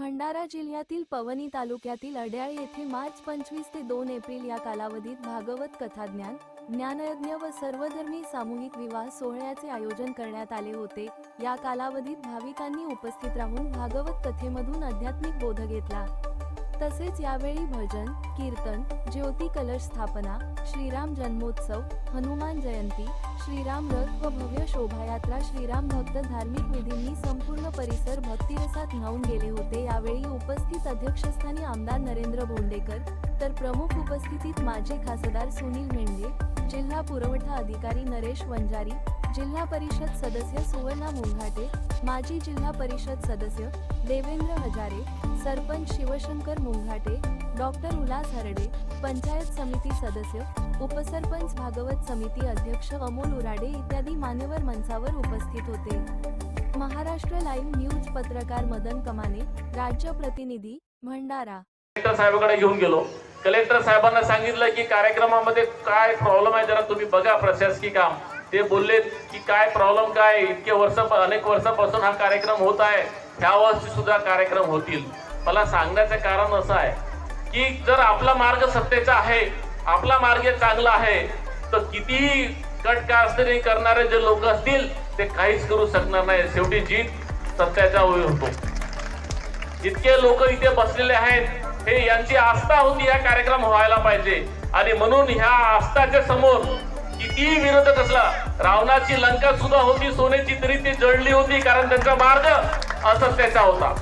भंडारा जिल्ह्यातील पवनी तालुक्यातील अड्याळ येथे मार्च 25 ते 2 एप्रिल या कालावधीत भागवत कथाज्ञान, ज्ञानयज्ञ व सर्वधर्मी सामूहिक विवाह सोहळ्याचे आयोजन करण्यात आले होते। या कालावधीत भाविकांनी उपस्थित राहून भागवत कथेमधून आध्यात्मिक बोध घेतला। तसेच यावेळी भजन, कीर्तन, ज्योती कलश स्थापना, श्रीराम जन्मोत्सव, हनुमान जयंती, श्रीराम रथ व भव्य शोभायात्रा, श्रीराम भक्त धार्मिक विधींनी संपूर्ण परिसर भक्तिरसात न्हाऊन गेले होते। यावेळी उपस्थित अध्यक्षस्थानी आमदार नरेंद्र भोंडेकर, तर प्रमुख उपस्थितीत माजी खासदार सुनील मेंढे, जिल्हा पुरवठा अधिकारी नरेश वंजारी, जिल्हा परिषद सदस्य सुवर्णा मुंघाटे, माजी जिल्हा परिषद सदस्य देवेंद्र हजारे, सरपंच शिवशंकर मुंघाटे, डॉक्टर उल्हास हरडे, पंचायत समिती सदस्य, उपसरपंच भागवत समिती अध्यक्ष अमोल उराडे इत्यादी मान्यवर मंचावर उपस्थित होते। महाराष्ट्र लाईव्ह न्यूज पत्रकार मदन कमाने, राज्य प्रतिनिधी, भंडारा। कलेक्टर साहेबांकडे घेऊन गेलो। कलेक्टर साहेबांना सांगितलं की कार्यक्रमामध्ये काय प्रॉब्लेम आहे, जरा तुम्ही बघा प्रशासकीय काम। ते बोलले की काय प्रॉब्लेम काय, अनेक वर्षापासून हा कार्यक्रम होत आहे, ह्या वर्षी सुद्धा कार्यक्रम होतील। मला सांगण्याचं कारण असं आहे की जर आपला मार्ग सत्तेचा आहे, आपला मार्ग चांगला आहे, तर कितीही कटकारस्थानी करणारे जे लोक असतील ते काहीच करू शकणार नाही। शेवटी जीत सत्याच्या ओळी होतो। इतके लोक इथे बसलेले आहेत, हे यांची आस्था होती या कार्यक्रम व्हायला पाहिजे, आणि म्हणून ह्या आस्थाच्या समोर कितीही विरोधक असला, रावणाची लंका सुद्धा होती सोन्याची तरी ती जळली होती, कारण त्यांचा मार्ग असत्याचा होता।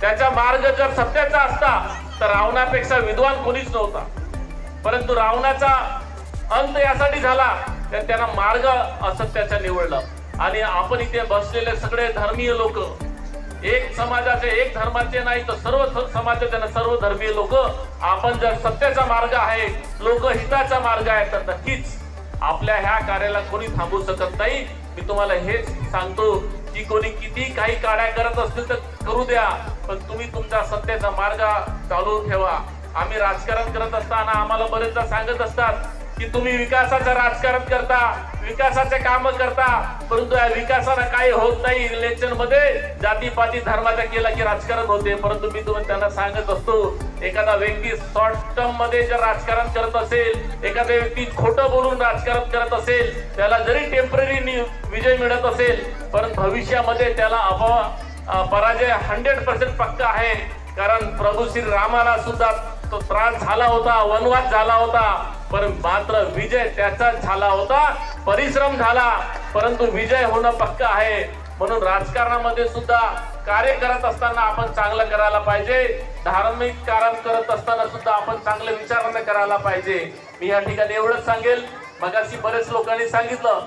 त्याचा मार्ग जर सत्याचा असता तर रावणापेक्षा विद्वान कोणीच नव्हता, परंतु रावणाचा अंत यासाठी झाला तर त्यांना मार्ग असत्याचा निवडला। आणि आपण इथे बसलेले सगळे धर्मीय लोक एक समाजाचे, एक धर्माचे नाही तर सर्व समाजाचे, सर्व धर्मीय लोक, आपण जर सत्याचा मार्ग आहे, लोकहिताचा मार्ग आहे, तर नक्कीच आपल्या ह्या कार्याला कोणी थांबवू शकत नाही। मी तुम्हाला हेच सांगतो की कोणी किती काही काड्या करत असतील तर करू द्या, पण तुम्ही तुमचा सत्याचा मार्ग चालू ठेवा। आम्ही राजकारण करत असताना आम्हाला बरेचदा सांगत असतात की तुम्ही विकासाचं राजकारण करता, विकासाचे काम करता, परंतु या विकासाला काही होत नाही। इलेक्शन मध्ये जातीपाती धर्माचा केला की राजकारण होते, परंतु मी तुम्हाला त्यांना सांगत असतो, एखादा व्यक्ती शॉर्ट टर्म मध्ये जर राजकारण करत असेल, एखादा व्यक्ती खोटं बोलून राजकारण करत असेल, त्याला जरी टेम्पररी विजय मिळत असेल, परंतु भविष्यामध्ये त्याला पराजय 100% पक्का आहे। कारण प्रभू श्री रामाला सुद्धा तो त्रास झाला होता, वनवास झाला होता, पण मात्र विजय त्याचाच झाला होता। परिश्रम झाला, परंतु विजय होणं पक्का आहे। म्हणून राजकारणामध्ये सुद्धा कार्य करत असताना आपण चांगलं करायला पाहिजे, धार्मिक कार्य करत असताना सुद्धा आपण चांगले विचारांना करायला पाहिजे। मी या ठिकाणी एवढंच सांगेल। मगाशी बरेच लोकांनी सांगितलं